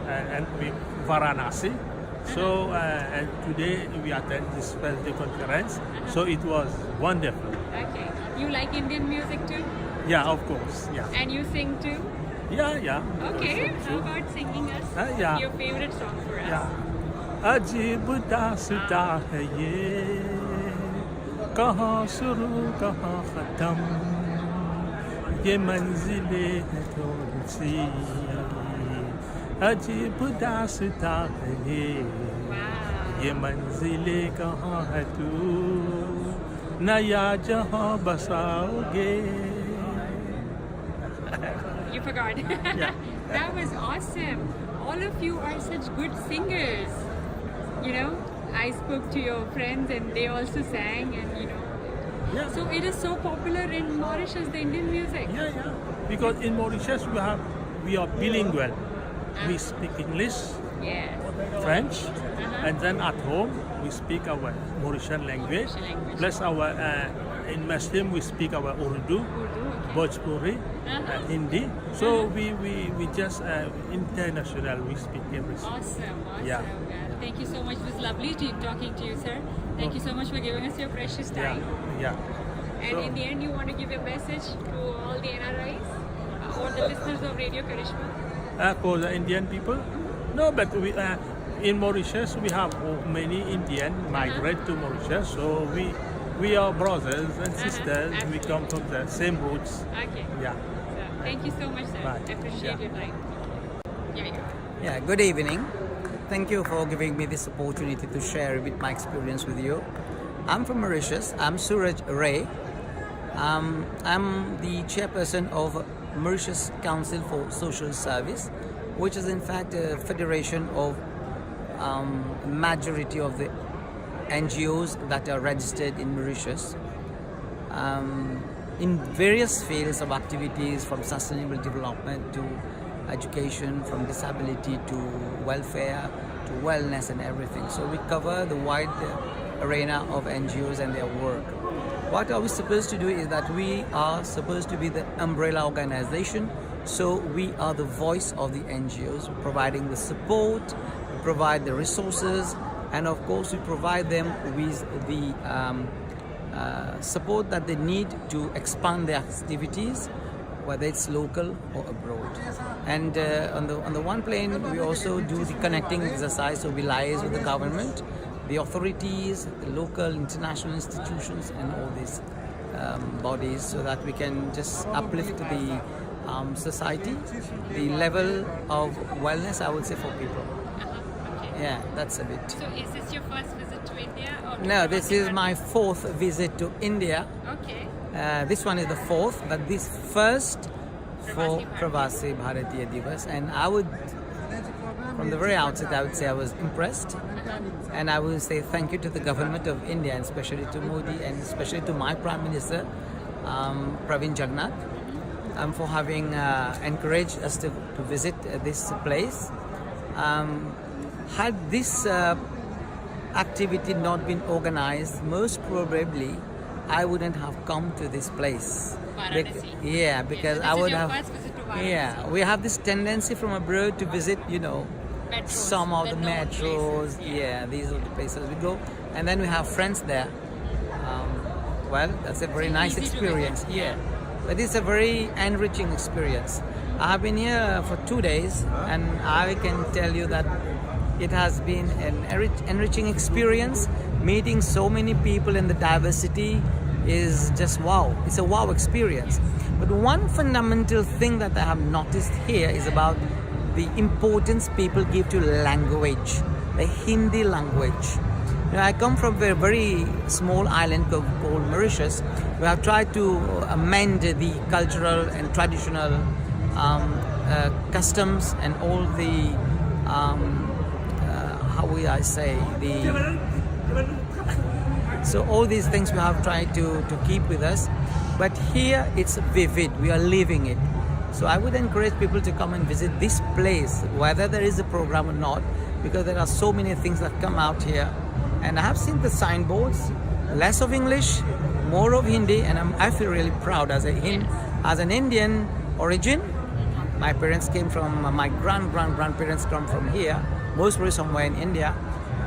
and we Varanasi. So and today we attend this first day conference. So it was wonderful. Okay. You like Indian music too? Yeah, of course. Yeah. And you sing too? Yeah. Okay. How about singing us your favorite song for us? Yeah. अजीब दास्तां है ये, कहाँ शुरू कहाँ ख़त्म, ये मंजिलें हैं थोड़ी सी, अजीब दास्तां है ये मंजिलें कहाँ है तू, नया जहाँ बसाओगे. You forgot. That was awesome. All of you are such good singers. You know, I spoke to your friends and they also sang, and you know. Yeah. So it is so popular in Mauritius, the Indian music. Yeah. Because in Mauritius we are bilingual. We speak English, French, and then at home we speak our Mauritian language. Plus our in Muslim we speak our Urdu, Bhojpuri, Hindi. So we just international. We speak everything. Awesome. Yeah. Thank you so much. It was lovely talking to you, sir. Thank you so much for giving us your precious time. Yeah. And So, in the end, you want to give a message to all the NRIs or the listeners of Radio Karishma? for the Indian people? No, but in Mauritius we have many Indian migrate to Mauritius. So we are brothers and sisters. We come from the same roots. Okay. Yeah. So, thank you so much, sir. Bye. I appreciate your time. Here we go. Yeah, good evening. Thank you for giving me this opportunity to share a bit my experience with you. I'm from Mauritius. I'm Suraj Ray. I'm the chairperson of Mauritius Council for Social Service, which is in fact a federation of majority of the NGOs that are registered in Mauritius in various fields of activities, from sustainable development to education, from disability to welfare to wellness and everything. So we cover the wide arena of NGOs and their work. What are we supposed to do is that we are supposed to be the umbrella organization. So we are the voice of the NGOs, providing the support, we provide the resources, and of course we provide them with the support that they need to expand their activities, whether it's local or abroad. And on the one plane, we also do the connecting exercise, so we liaise with the government, the authorities, the local, international institutions, and all these bodies, so that we can just uplift the society, the level of wellness, I would say, for people. Okay. Yeah, that's a bit. So is this your first visit to India? Or No, this is my 4th visit to India. Okay. This one is the 4th, but this first for Pravasi Bhartiya Diwas, and I would, from the very outset, I would say I was impressed, and I will say thank you to the government of India, and especially to Modi, and especially to my Prime Minister, Praveen for having encouraged us to visit this place. Had this activity not been organized, most probably I wouldn't have come to this place. Varanasi. Because so I would have. First visit to Varanasi. Yeah, we have this tendency from abroad to visit, Metros, some of the metros. Places, These are the places we go, and then we have friends there. Well, that's a very nice experience. But it's a very enriching experience. I have been here for 2 days, and I can tell you that it has been an enriching experience. Meeting so many people in the diversity is just wow. It's a wow experience. But one fundamental thing that I have noticed here is about the importance people give to language, the Hindi language. I come from a very small island called Mauritius. We have tried to amend the cultural and traditional customs and all the so all these things we have tried to keep with us, but here it's vivid. We are living it. So I would encourage people to come and visit this place, whether there is a program or not, because there are so many things that come out here. And I have seen the signboards, less of English, more of Hindi, and I feel really proud as an Indian origin. My parents came from, my grandparents come from here, most probably somewhere in India,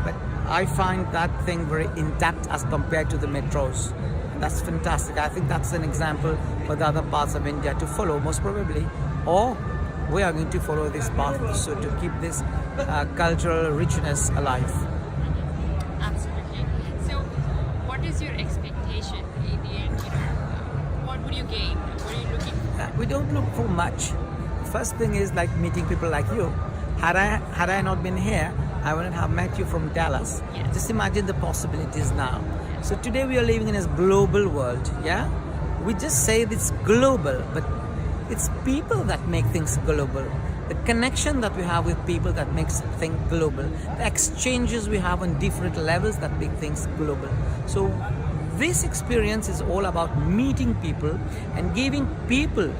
but I find that thing very intact as compared to the metros. That's fantastic. I think that's an example for the other parts of India to follow, most probably, or we are going to follow this path so to keep this cultural richness alive. Absolutely. So what is your expectation in the end? What would you gain? What are you looking for? We don't look for much. First thing is like meeting people like you. Had I not been here, I wouldn't have met you from Dallas. Yes. Just imagine the possibilities now. So today we are living in a global world, yeah? We just say it's global, but it's people that make things global. The connection that we have with people that makes things global. The exchanges we have on different levels that make things global. So this experience is all about meeting people and giving people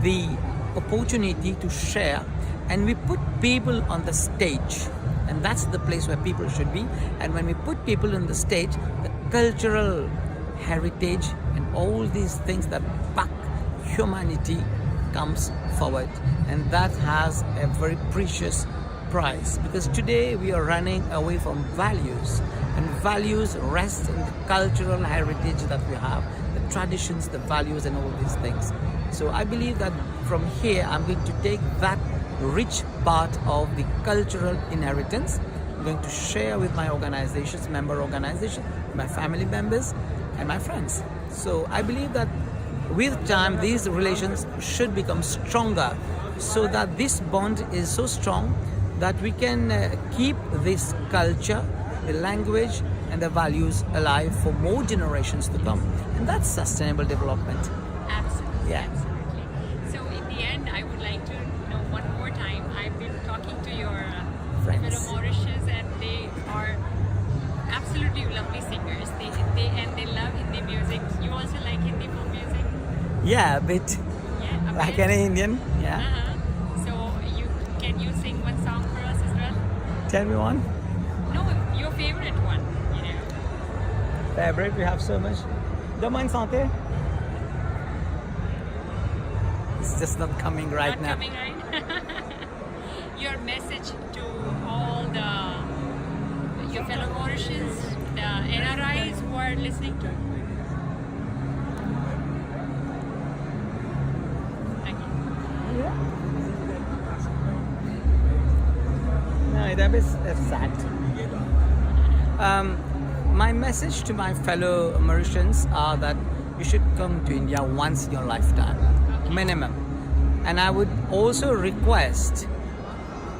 the opportunity to share, and we put people on the stage, and that's the place where people should be. And when we put people on the stage, the cultural heritage and all these things that back humanity comes forward, and that has a very precious price, because today we are running away from values, and values rest in the cultural heritage that we have, the traditions, the values, and all these things. So I believe that from here I'm going to take that rich part of the cultural inheritance. I'm going to share with my organizations, member organizations, my family members, and my friends. So I believe that with time these relations should become stronger, so that this bond is so strong that we can keep this culture, the language and the values alive for more generations to come. And that's sustainable development. Absolutely. Yeah. Absolutely. So in the end, I would like to know one more time. I've been talking to your Friends. fellow Mauritians, and they are absolutely lovely singers. They love Hindi music. You also like Hindi folk music? Yeah, a bit. Yeah, a Like bit. any Indian. Yeah. So can you sing one song for us as well? Tell me one. No, your favorite one. You know. Favorite, we have so much. Don't mind Sante? It's just not coming right now. Not coming right. Your message to all your fellow Mauritians, the NRIs who are listening to. Thank you. No, that is sad. My message to my fellow Mauritians are that you should come to India once in your lifetime, minimum. And I would also request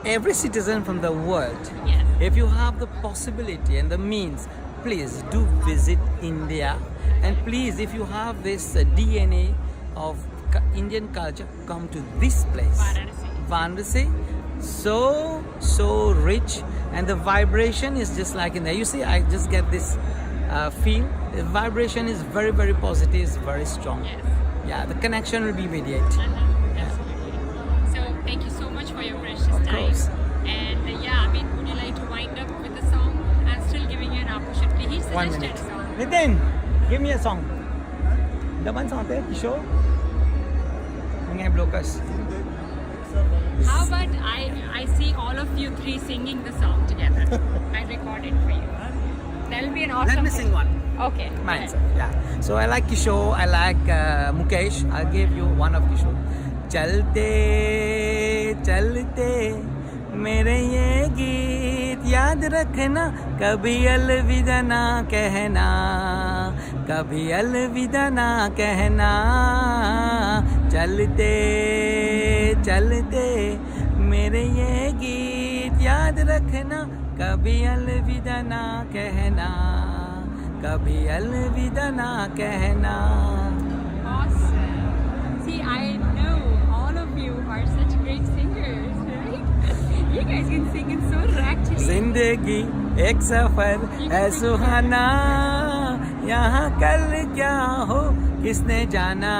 every citizen from the world, if you have the possibility and the means, please do visit India. And please, if you have this DNA of Indian culture, come to this place. Varanasi. So rich, and the vibration is just like in there. You see, I just get this feel. The vibration is very, very positive, it's very strong. Yes. Yeah, the connection will be immediate. Absolutely. So thank you so much for your precious time. Course. And would you like to wind up with a song? I'm still giving you an opportunity. He 1 suggested minute. a song. Nitin, give me a song. The one song there, Kishore. Mga blockers. How about I see all of you three singing the song together? I record it for you. That'll be an awesome Let me thing. sing one. Okay. Mine, sir. Yeah. So I like Kishore, I like Mukesh. I'll give you one of Kishore. चलते चलते मेरे ये गीत याद रखना, कभी अलविदा ना कहना, कभी अलविदा ना कहना, चलते चलते मेरे ये गीत याद रखना, कभी अलविदा ना कहना, कभी अलविदा ना कहना. Awesome. See, I know all of you are such great singers, right? You guys can sing it so actually. जिंदगी एक सफर है सुहाना, यहाँ कल क्या हो किसने जाना.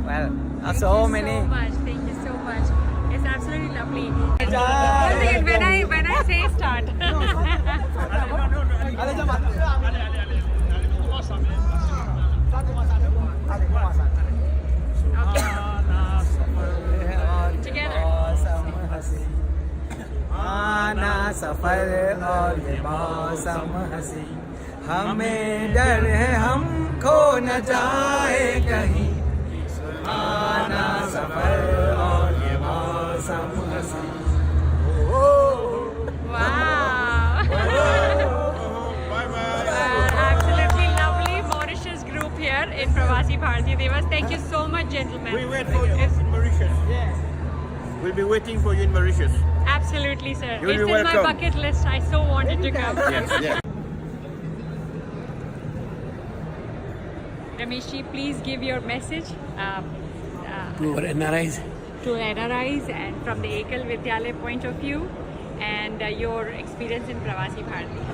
Well, so many. Thank you so much. It's absolutely lovely. Once again, when I say start. आना सफर और ये मौसम हंसी, हमें डर है हम खो न जाए कहीं. आना सफर और ये मौसम हंसी. Wow. Absolutely lovely Mauritius group here in Pravasi Bhartiya Diwas. Thank you so much, gentlemen. We wait for you in Mauritius. Yes. We'll be waiting for you in Mauritius. Absolutely, sir. You'll It's be in my welcome. bucket list. I so wanted to come. Yes. Rameshji, please give your message To our NRIs. to NRIs and from the Ekal Vidyalaya point of view, and your experience in Pravasi Bhartiya.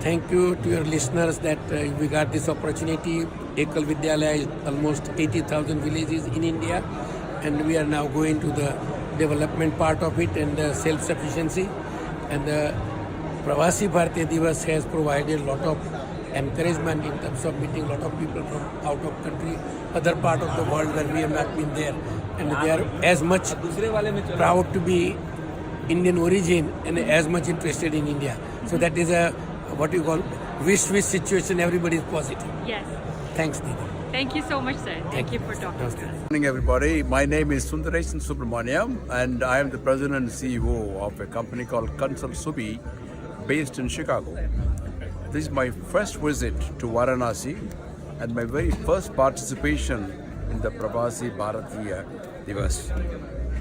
Thank you to your listeners that we got this opportunity. Ekal Vidyalaya is almost 80,000 villages in India, and we are now going to the development part of it and the self-sufficiency. And the Pravasi Bhartiya Diwas has provided a lot of encouragement in terms of meeting a lot of people from out of country, other part of the world where we have not been there, and they are as much proud to be Indian origin and as much interested in India. So that is a what you call wish-wish situation. Everybody is positive. Yes. Thanks, Didi. Thank you so much, sir. Thank you for talking to us. Good morning, everybody. My name is Sundaresan Subramaniam, and I am the president and CEO of a company called Consult Subi, based in Chicago. This is my first visit to Varanasi and my very first participation in the Pravasi Bhartiya Diwas.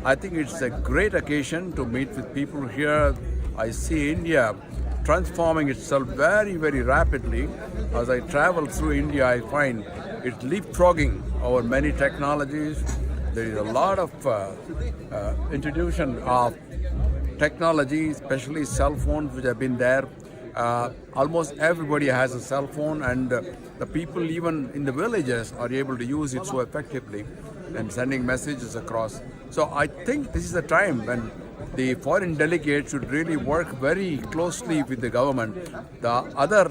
I think it's a great occasion to meet with people here. I see India transforming itself very, very rapidly. As I travel through India, I find it's leapfrogging over many technologies. There is a lot of introduction of technology, especially cell phones, which have been there. Almost everybody has a cell phone, and the people even in the villages are able to use it so effectively and sending messages across. So I think this is a time when the foreign delegates should really work very closely with the government. The other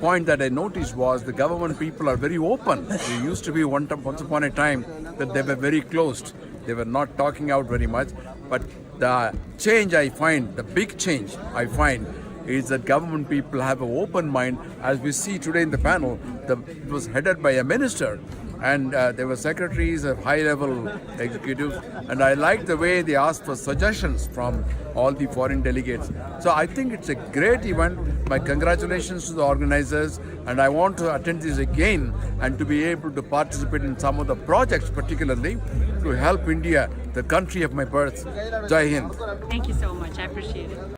point that I noticed was the government people are very open. It used to be once upon a time that they were very closed. They were not talking out very much. But the change I find, the big change I find, is that government people have an open mind. As we see today in the panel, it was headed by a minister, and there were secretaries of high-level executives, and I like the way they asked for suggestions from all the foreign delegates. So I think it's a great event. My congratulations to the organizers, and I want to attend this again and to be able to participate in some of the projects, particularly to help India, the country of my birth. Jai Hind. Thank you so much. I appreciate it.